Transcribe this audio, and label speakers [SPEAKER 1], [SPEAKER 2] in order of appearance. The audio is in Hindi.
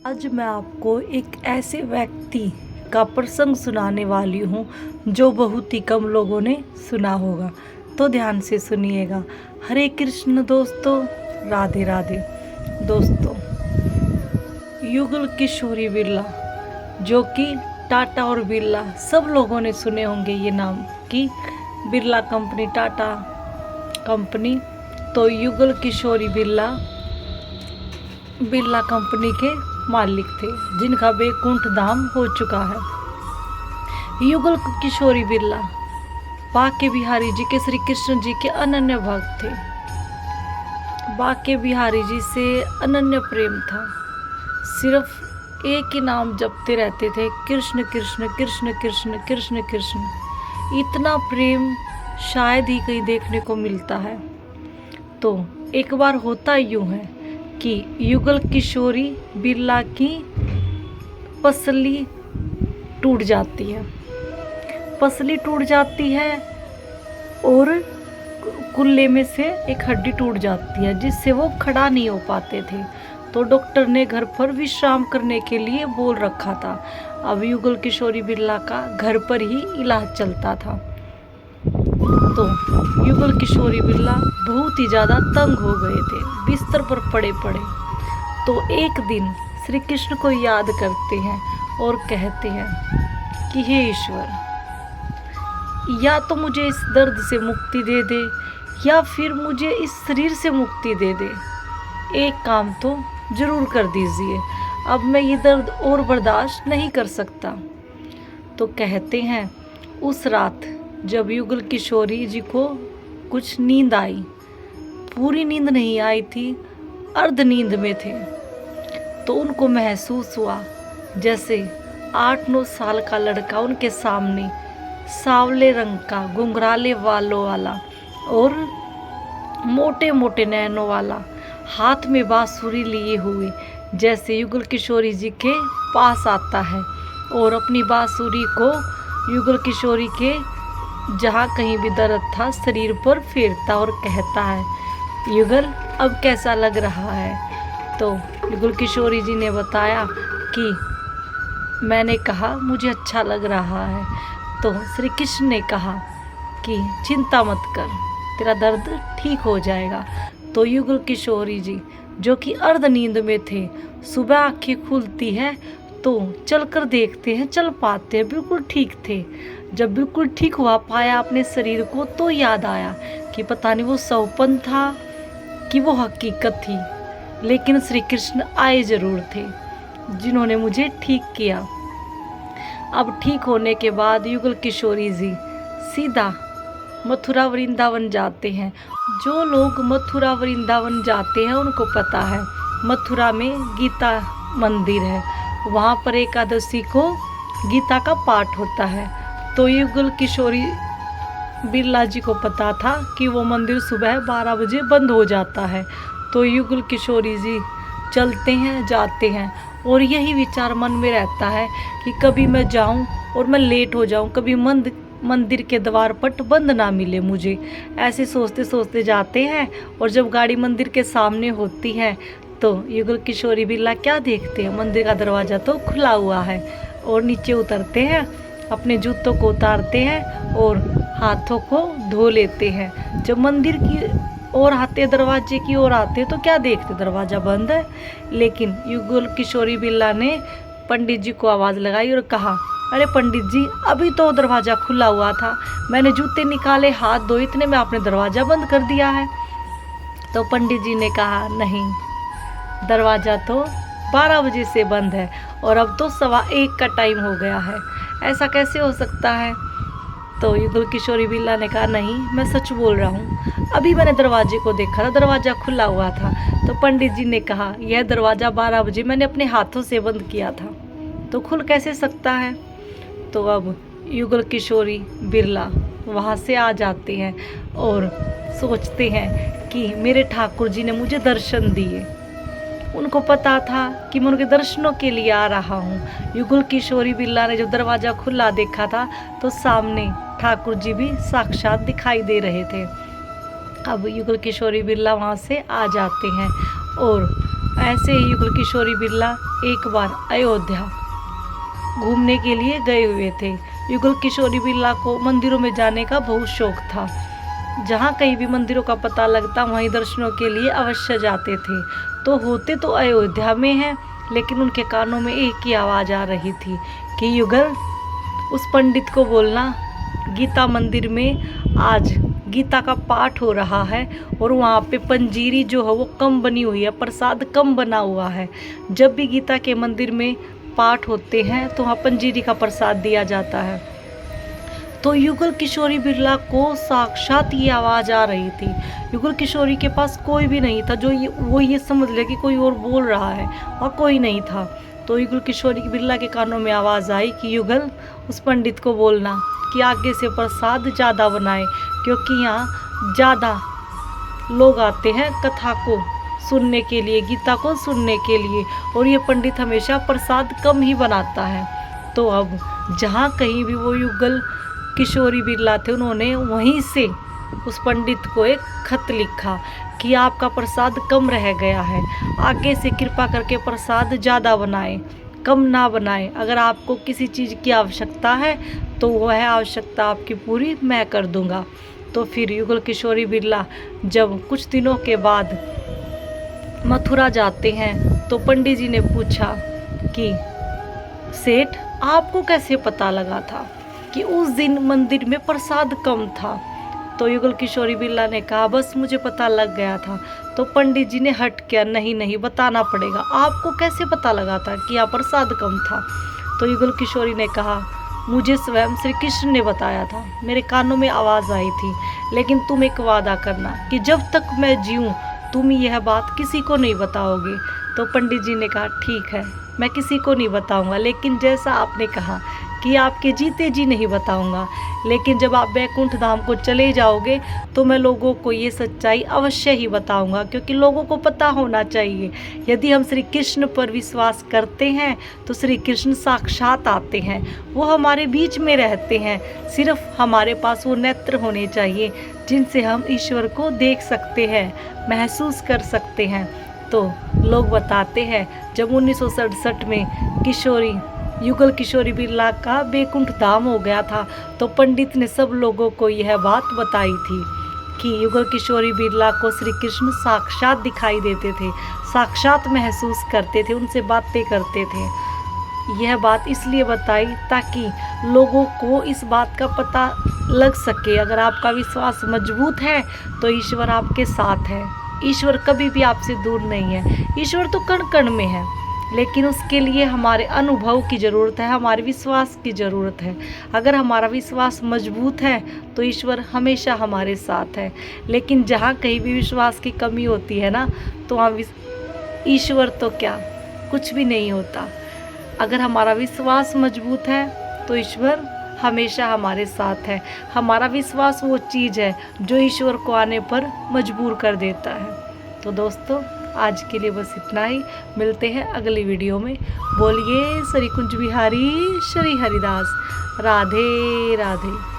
[SPEAKER 1] आज मैं आपको एक ऐसे व्यक्ति का प्रसंग सुनाने वाली हूँ जो बहुत ही कम लोगों ने सुना होगा। तो ध्यान से सुनिएगा। हरे कृष्ण दोस्तों, राधे राधे दोस्तों। युगल किशोरी बिरला, जो कि टाटा और बिरला सब लोगों ने सुने होंगे ये नाम कि बिरला कंपनी, टाटा कंपनी। तो युगल किशोरी बिरला बिरला कंपनी के मालिक थे, जिनका वैकुंठ धाम हो चुका है। युगल किशोरी बिरला बाके बिहारी जी के, श्री कृष्ण जी के अनन्य भक्त थे। बाके बिहारी जी से अनन्य प्रेम था। सिर्फ एक ही नाम जपते रहते थे, कृष्ण कृष्ण कृष्ण कृष्ण कृष्ण कृष्ण। इतना प्रेम शायद ही कहीं देखने को मिलता है। तो एक बार होता यूं है कि युगल किशोरी बिरला की पसली टूट जाती है। पसली टूट जाती है और कुल्ले में से एक हड्डी टूट जाती है, जिससे वो खड़ा नहीं हो पाते थे। तो डॉक्टर ने घर पर विश्राम करने के लिए बोल रखा था। अब युगल किशोरी बिरला का घर पर ही इलाज चलता था। तो युगल किशोरी बिरला बहुत ही ज़्यादा तंग हो गए थे, बिस्तर पर पड़े पड़े। तो एक दिन श्री कृष्ण को याद करते हैं और कहते हैं कि हे ईश्वर, या तो मुझे इस दर्द से मुक्ति दे दे या फिर मुझे इस शरीर से मुक्ति दे दे। एक काम तो ज़रूर कर दीजिए, अब मैं ये दर्द और बर्दाश्त नहीं कर सकता। तो कहते हैं उस रात जब युगल किशोरी जी को कुछ नींद आई, पूरी नींद नहीं आई थी, अर्ध नींद में थे, तो उनको महसूस हुआ जैसे 8-9 साल का लड़का उनके सामने सांवले रंग का, घुंघराले बालों वाला और मोटे मोटे नैनों वाला, हाथ में बांसुरी लिए हुए, जैसे युगल किशोरी जी के पास आता है और अपनी बांसुरी को युगल किशोरी के जहाँ कहीं भी दर्द था शरीर पर फेरता और कहता है, युगल अब कैसा लग रहा है। तो युगल किशोरी जी ने बताया कि मैंने कहा मुझे अच्छा लग रहा है। तो श्री कृष्ण ने कहा कि चिंता मत कर, तेरा दर्द ठीक हो जाएगा। तो युगल किशोरी जी, जो कि अर्ध नींद में थे, सुबह आंखें खुलती है तो चलकर देखते हैं, चल पाते हैं, बिल्कुल ठीक थे। जब बिल्कुल ठीक हुआ पाया अपने शरीर को, तो याद आया कि पता नहीं वो सौपन था कि वो हकीकत थी, लेकिन श्री कृष्ण आए जरूर थे, जिन्होंने मुझे ठीक किया। अब ठीक होने के बाद युगल किशोरी जी सीधा मथुरा वृंदावन जाते हैं। जो लोग मथुरा वृंदावन जाते हैं उनको पता है, मथुरा में गीता मंदिर है, वहाँ पर एकादशी को गीता का पाठ होता है। तो युगल किशोरी बिरला जी को पता था कि वो मंदिर सुबह 12 बजे बंद हो जाता है। तो युगल किशोरी जी चलते हैं, जाते हैं, और यही विचार मन में रहता है कि कभी मैं जाऊं और मैं लेट हो जाऊं, कभी मंदिर के द्वार पट बंद ना मिले मुझे। ऐसे सोचते सोचते जाते हैं, और जब गाड़ी मंदिर के सामने होती है तो युगल किशोरी बिरला क्या देखते हैं, मंदिर का दरवाज़ा तो खुला हुआ है। और नीचे उतरते हैं, अपने जूतों को उतारते हैं और हाथों को धो लेते हैं। जब मंदिर की ओर आते, दरवाजे की ओर आते, तो क्या देखते, दरवाज़ा बंद है। लेकिन युगल किशोरी बिरला ने पंडित जी को आवाज़ लगाई और कहा, अरे पंडित जी, अभी तो दरवाज़ा खुला हुआ था, मैंने जूते निकाले, हाथ धोए, इतने में आपने दरवाज़ा बंद कर दिया है। तो पंडित जी ने कहा, नहीं, दरवाज़ा तो 12 बजे से बंद है और अब तो 1:15 का टाइम हो गया है, ऐसा कैसे हो सकता है। तो युगल किशोरी बिरला ने कहा, नहीं, मैं सच बोल रहा हूँ, अभी मैंने दरवाजे को देखा था, दरवाज़ा खुला हुआ था। तो पंडित जी ने कहा, यह दरवाज़ा 12 बजे मैंने अपने हाथों से बंद किया था, तो खुल कैसे सकता है। तो अब युगल किशोरी बिरला वहाँ से आ जाते हैं और सोचते हैं कि मेरे ठाकुर जी ने मुझे दर्शन दिए। उनको पता था कि मैं उनके दर्शनों के लिए आ रहा हूँ। युगल किशोरी बिरला ने जब दरवाज़ा खुला देखा था तो सामने ठाकुर जी भी साक्षात दिखाई दे रहे थे। अब युगल किशोरी बिरला वहाँ से आ जाते हैं और ऐसे ही युगल किशोरी बिरला एक बार अयोध्या घूमने के लिए गए हुए थे। युगल किशोरी बिरला को मंदिरों में जाने का बहुत शौक था। जहाँ कहीं भी मंदिरों का पता लगता वहीं दर्शनों के लिए अवश्य जाते थे। तो होते तो अयोध्या में हैं, लेकिन उनके कानों में एक ही आवाज़ आ रही थी कि युगल, उस पंडित को बोलना गीता मंदिर में आज गीता का पाठ हो रहा है और वहाँ पे पंजीरी जो है वो कम बनी हुई है, प्रसाद कम बना हुआ है। जब भी गीता के मंदिर में पाठ होते हैं तो वहाँ पंजीरी का प्रसाद दिया जाता है। तो युगल किशोरी बिरला को साक्षात ये आवाज़ आ रही थी। युगल किशोरी के पास कोई भी नहीं था जो वो ये समझ ले कि कोई और बोल रहा है, और कोई नहीं था। तो युगल किशोरी बिरला के कानों में आवाज़ आई कि युगल, उस पंडित को बोलना कि आगे से प्रसाद ज़्यादा बनाए, क्योंकि यहाँ ज़्यादा लोग आते हैं कथा को सुनने के लिए, गीता को सुनने के लिए, और ये पंडित हमेशा प्रसाद कम ही बनाता है। तो अब जहाँ कहीं भी वो युगल किशोरी बिरला थे, उन्होंने वहीं से उस पंडित को एक खत लिखा कि आपका प्रसाद कम रह गया है, आगे से कृपा करके प्रसाद ज़्यादा बनाएं, कम ना बनाएं। अगर आपको किसी चीज़ की आवश्यकता है तो वह आवश्यकता आपकी पूरी मैं कर दूंगा। तो फिर युगल किशोरी बिरला जब कुछ दिनों के बाद मथुरा जाते हैं तो पंडित जी ने पूछा कि सेठ, आपको कैसे पता लगा था कि उस दिन मंदिर में प्रसाद कम था? तो युगल किशोरी बिरला ने कहा, बस मुझे पता लग गया था। तो पंडित जी ने हट किया, नहीं बताना पड़ेगा, आपको कैसे पता लगा था कि यहाँ प्रसाद कम था? तो युगल किशोरी ने कहा, मुझे स्वयं श्री कृष्ण ने बताया था, मेरे कानों में आवाज़ आई थी। लेकिन तुम एक वादा करना कि जब तक मैं जीऊँ तुम यह बात किसी को नहीं बताओगे। तो पंडित जी ने कहा, ठीक है, मैं किसी को नहीं बताऊंगा, लेकिन जैसा आपने कहा कि आपके जीते जी नहीं बताऊंगा, लेकिन जब आप बैकुंठ धाम को चले जाओगे तो मैं लोगों को ये सच्चाई अवश्य ही बताऊंगा, क्योंकि लोगों को पता होना चाहिए। यदि हम श्री कृष्ण पर विश्वास करते हैं तो श्री कृष्ण साक्षात आते हैं, वो हमारे बीच में रहते हैं। सिर्फ हमारे पास वो नेत्र होने चाहिए जिनसे हम ईश्वर को देख सकते हैं, महसूस कर सकते हैं। तो लोग बताते हैं जब 1967 में युगल किशोरी बिरला का बैकुंठ धाम हो गया था तो पंडित ने सब लोगों को यह बात बताई थी कि युगल किशोरी बिरला को श्री कृष्ण साक्षात दिखाई देते थे, साक्षात महसूस करते थे, उनसे बातें करते थे। यह बात इसलिए बताई ताकि लोगों को इस बात का पता लग सके, अगर आपका विश्वास मजबूत है तो ईश्वर आपके साथ है। ईश्वर कभी भी आपसे दूर नहीं है, ईश्वर तो कण कण में है, लेकिन उसके लिए हमारे अनुभव की ज़रूरत है, हमारे विश्वास की ज़रूरत है। अगर हमारा विश्वास मजबूत है तो ईश्वर हमेशा हमारे साथ है। लेकिन जहाँ कहीं भी विश्वास की कमी होती है ना, तो वहाँ ईश्वर तो क्या, कुछ भी नहीं होता। अगर हमारा विश्वास मजबूत है तो ईश्वर हमेशा हमारे साथ है। हमारा विश्वास वो चीज़ है जो ईश्वर को आने पर मजबूर कर देता है। तो दोस्तों, आज के लिए बस इतना ही। मिलते हैं अगली वीडियो में। बोलिए श्री कुंज बिहारी श्री हरिदास। राधे राधे।